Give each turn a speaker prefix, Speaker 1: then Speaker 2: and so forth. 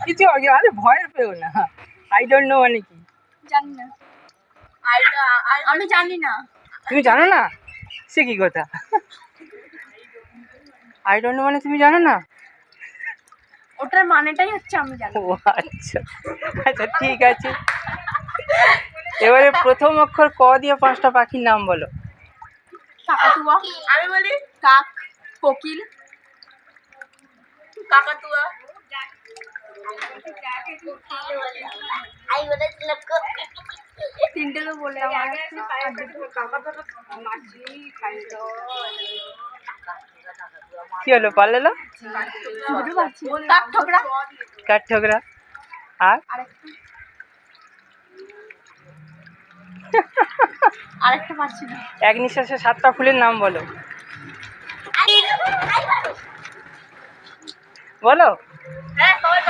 Speaker 1: কিছু আরে ভয় পেও না। আই ডোন্ট নো মানে কি?
Speaker 2: জানি না। আমি জানি না।
Speaker 1: তুমি জানো না? সে কি কথা? আই ডোন্ট নো মানে তুমি জানো না?
Speaker 2: ওটার মানেটাই হচ্ছে আমি জানি।
Speaker 1: ও আচ্ছা আচ্ছা, ঠিক আছে। এবারে প্রথম অক্ষর ক দিয়ে 5টা পাখির নাম বলো।
Speaker 2: কাকাতুয়া। আমি বলি কাক, কোকিল, কাকাতুয়া। তিনটে তো বললাম।
Speaker 1: কি হলো, পারলে না?
Speaker 2: কাঠঠোকরা।
Speaker 1: কাঠঠোকরা। আর
Speaker 2: আরেকটা পাচ্ছি না।
Speaker 1: এক নিঃশ্বাসে 7টা ফুলের নাম বলো। বলো।
Speaker 2: হ্যাঁ,
Speaker 1: বলো।